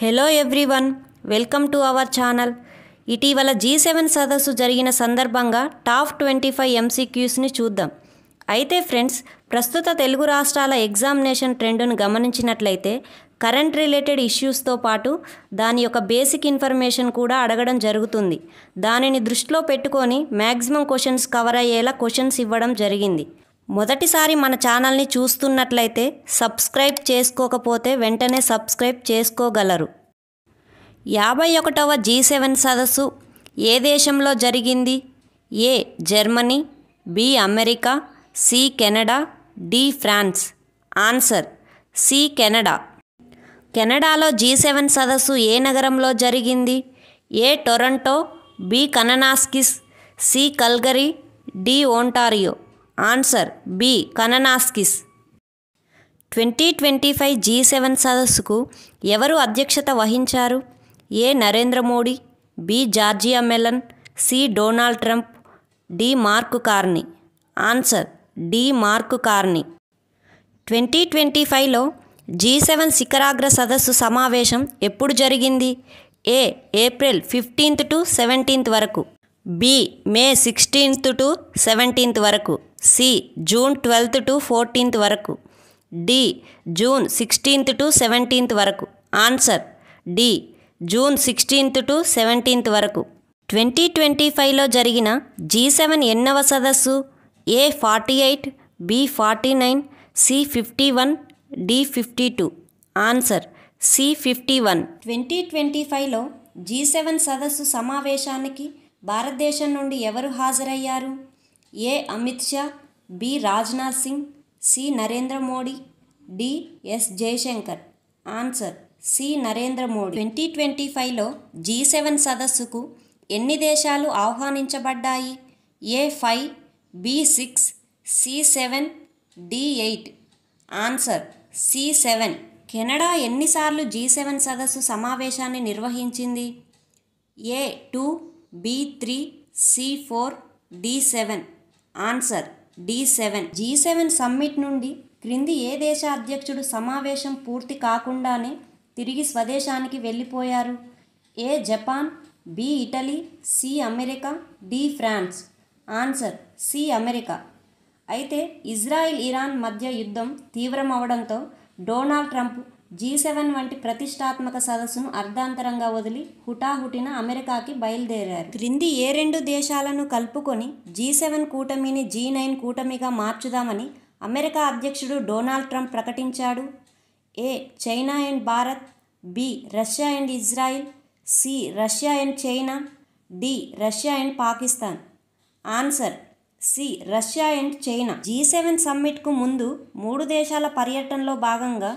Hello everyone, welcome to our channel. ఇటీవల G7 సదస్సు జరిగిన సందర్భంగా టాప్ 25 MCQస్ని చూద్దాం. అయితే ఫ్రెండ్స్, ప్రస్తుత తెలుగు రాష్ట్రాల ఎగ్జామినేషన్ ట్రెండ్ను గమనించినట్లయితే కరెంట్ రిలేటెడ్ ఇష్యూస్తో పాటు దాని యొక్క బేసిక్ ఇన్ఫర్మేషన్ కూడా అడగడం జరుగుతుంది. దానిని దృష్టిలో పెట్టుకొని మ్యాక్సిమం క్వశ్చన్స్ కవర్ అయ్యేలా క్వశ్చన్స్ ఇవ్వడం జరిగింది. మొదటిసారి మన ఛానల్ని చూస్తున్నట్లయితే సబ్స్క్రైబ్ చేసుకోకపోతే వెంటనే సబ్స్క్రైబ్ చేసుకోగలరు. 51వ G7 సదస్సు ఏ దేశంలో జరిగింది? A Germany, B America, C Canada, D France. Answer C Canada. కెనడాలో G7 సదస్సు ఏ నగరంలో జరిగింది? A Toronto, B Kananaskis, C Calgary, D Ontario. Answer B Kananaskis. 2025 G7 సదస్సుకు ఎవరు అధ్యక్షత వహించారు? A Narendra Modi, B Giorgia Meloni, C Donald Trump, D Mark Carney. Answer D Mark Carney. 2025లో G7 శిఖరాగ్ర సదస్సు సమావేశం ఎప్పుడు జరిగింది? ఏ ఏప్రిల్ 15th to 17th వరకు, B May 16th to 17th వరకు, C June 12th to 14th వరకు, D June 16th to 17th వరకు. Answer D June 16th to 17th వరకు. 2025లో జరిగిన G7 ఎన్నవ సదస్సు? A 48, B 49, C 51, D 52. Answer C 51. 2025లో G7 సదస్సు సమావేశానికి భారతదేశం నుండి ఎవరు హాజరయ్యారు? A Amit Shah, B Rajnath Singh, C Narendra Modi, D S Jaishankar. Answer C Narendra Modi. 2025లో G7 సదస్సుకు ఎన్ని దేశాలు ఆహ్వానించబడ్డాయి? A 5, B 6, C 7, D 8. Answer C 7. Canada ఎన్నిసార్లు G7 సదస్సు సమావేశాన్ని నిర్వహించింది? A 2, B 3, C 4, D 7. Answer D 7. G7 summit నుండి క్రింది ఏ దేశ అధ్యక్షుడు సమావేశం పూర్తి కాకుండానే తిరిగి స్వదేశానికి వెళ్ళిపోయారు? A Japan, B Italy, C America, D France. Answer C America. అయితే ఇజ్రాయిల్ ఇరాన్ మధ్య యుద్ధం తీవ్రమవడంతో డొనాల్డ్ ట్రంప్ G7 వంటి ప్రతిష్టాత్మక సదస్సును అర్ధాంతరంగా వదిలి హుటాహుటిన అమెరికాకి బయలుదేరారు. క్రింది ఏ రెండు దేశాలను కలుపుకొని G7 కూటమిని G9 కూటమిగా మార్చుదామని అమెరికా అధ్యక్షుడు డొనాల్డ్ ట్రంప్ ప్రకటించాడు? A China and Bharat, B Russia and Israel, C Russia and China, D Russia and Pakistan. Answer C Russia and China. G7 సమ్మిట్కు ముందు 3 దేశాల పర్యటనలో భాగంగా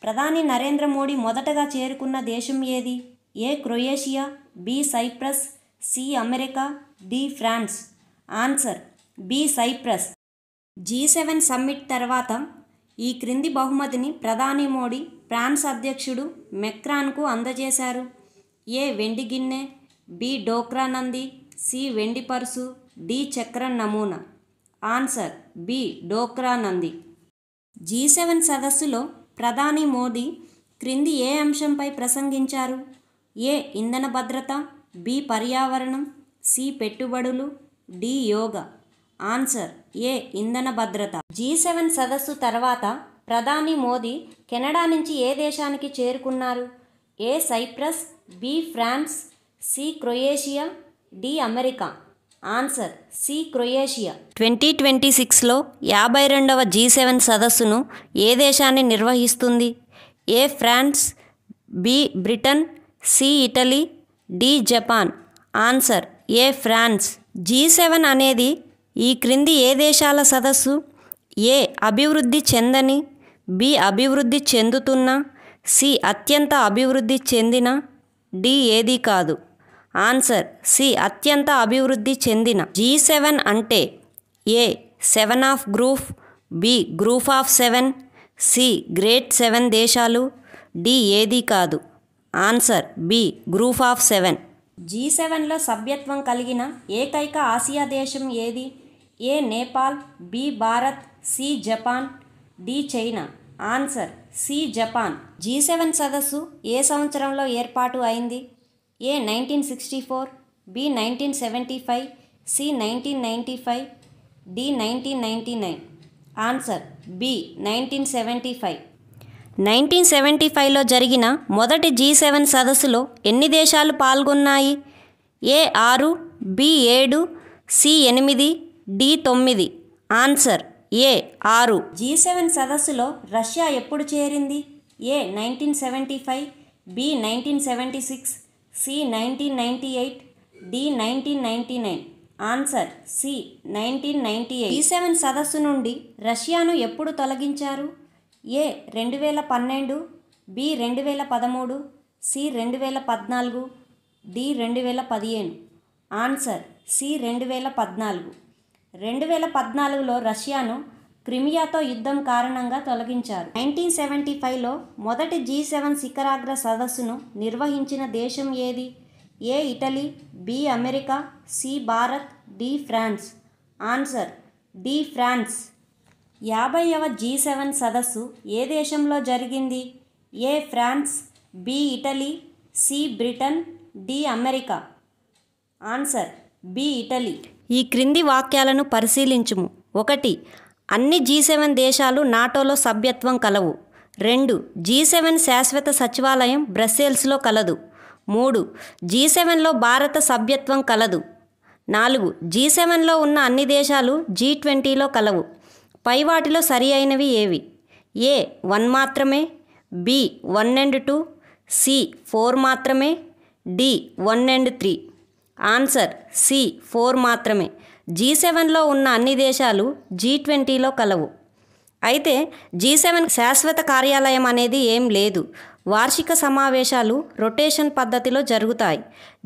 ప్రధాని నరేంద్ర మోడీ మొదటగా చేరుకున్న దేశం ఏది? A Croatia, B Cyprus, C America, D France. Answer B Cyprus. G7 summit తర్వాత ఈ క్రింది బహుమతిని ప్రధాని మోడీ ఫ్రాన్స్ అధ్యక్షుడు మెక్రాన్కు అందజేశారు? ఏ వెండి గిన్నె, బి డోక్రా నంది, సి వెండి పర్సు, డి చక్రం నమూనా. ఆన్సర్ బి డోక్రా నంది. G7 సదస్సులో ప్రధాని మోదీ క్రింది ఏ అంశంపై ప్రసంగించారు? ఏ ఇంధన భద్రత, బి పర్యావరణం, సి పెట్టుబడులు, డి యోగా. ఆన్సర్ ఏ ఇంధన భద్రత. G7 సదస్సు తర్వాత ప్రధాని మోదీ కెనడా నుంచి ఏ దేశానికి చేరుకున్నారు? A Cyprus, B France, C Croatia, D America. Answer C Croatia. 2026లో 52వ G7 సదస్సును ఏ దేశాన్ని నిర్వహిస్తుంది? A France, B Britain, C Italy, D Japan. Answer A France. G7 అనేది ఈ క్రింది ఏ దేశాల సదస్సు? ఏ అభివృద్ధి చెందని, బి అభివృద్ధి చెందుతున్న, సి అత్యంత అభివృద్ధి చెందిన, డి ఏది కాదు. ఆన్సర్ సి అత్యంత అభివృద్ధి చెందిన. G7 అంటే A 7 of group, B group of 7, C great 7 దేశాలు, డి ఏది కాదు. Answer B group of 7. G7లో సభ్యత్వం కలిగిన ఏకైక ఆసియా దేశం ఏది? A Nepal, B Bharat, C Japan, D China. Answer C Japan. G7 సదస్సు ఏ సంవత్సరంలో ఏర్పాటు అయింది? A 1964, B 1975, C 1995, D 1999. Answer B 1975. 1975లో జరిగిన మొదటి G7 సదస్సులో ఎన్ని దేశాలు పాల్గొన్నాయి? A 6, B 7, C 8, D 9. Answer A 6. G7 సదస్సులో రష్యా ఎప్పుడు చేరింది? A 1975, B 1976, C 1998, D 1999. Answer C 1998. G7 సదస్సు నుండి రష్యాను ఎప్పుడు తొలగించారు? A 2012, B 2013, C 2014, D 2015. Answer C 2014. 2014లో రష్యాను క్రిమియాతో యుద్ధం కారణంగా తొలగించారు. 1975లో మొదటి G7 శిఖరాగ్ర సదస్సును నిర్వహించిన దేశం ఏది? A Italy, B America, C Bharat, D France. Answer D France. 50వ G7 సదస్సు ఏ దేశంలో జరిగింది? A France, B Italy, C Britain, D America. Answer B Italy. ఈ క్రింది వాక్యాలను పరిశీలించుము. 1. అన్ని G7 దేశాలు నాటోలో సభ్యత్వం కలవు. 2. G7 శాశ్వత సచివాలయం బ్రస్సెల్స్లో కలదు. 3. G7లో భారత సభ్యత్వం కలదు. 4. G7లో ఉన్న అన్ని దేశాలు G20లో కలవు. పై వాటిలో సరి అయినవి ఏవి? ఏ 1 మాత్రమే, బి 1 and 2, సి 4 మాత్రమే, డి 1 and 3. ఆన్సర్ సి 4 మాత్రమే. G7లో ఉన్న అన్ని దేశాలు G20లో కలవు. అయితే G7 శాశ్వత కార్యాలయం అనేది ఏం లేదు. వార్షిక సమావేశాలు రొటేషన్ పద్ధతిలో జరుగుతాయి.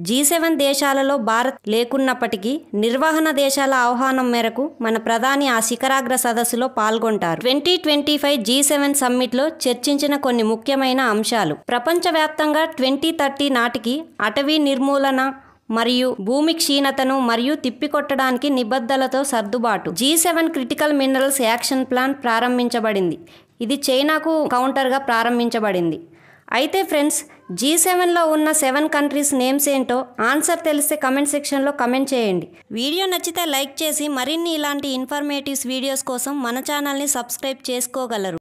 G7 దేశాలలో భారత్ లేకున్నప్పటికీ నిర్వహణ దేశాల ఆహ్వానం మేరకు మన ప్రధాని ఆ శిఖరాగ్ర సదస్సులో పాల్గొంటారు. 2025 G7 సమ్మిట్లో చర్చించిన కొన్ని ముఖ్యమైన అంశాలు. ప్రపంచవ్యాప్తంగా 2030 నాటికి అటవీ నిర్మూలన మరియు భూమి క్షీణతను మరియు తిప్పికొట్టడానికి నిబద్ధతలతో సర్దుబాటు. G7 critical minerals action plan ప్రారంభించబడింది. ఇది చైనాకు కౌంటర్గా ప్రారంభించబడింది. అయితే ఫ్రెండ్స్, G7లో ఉన్న 7 కంట్రీస్ నేమ్స్ ఏంటో ఆన్సర్ తెలిస్తే కమెంట్ సెక్షన్లో కమెంట్ చేయండి. వీడియో నచ్చితే లైక్ చేసి మరిన్ని ఇలాంటి ఇన్ఫర్మేటివ్ వీడియోస్ కోసం మన ఛానల్ని సబ్స్క్రైబ్ చేసుకోగలరు.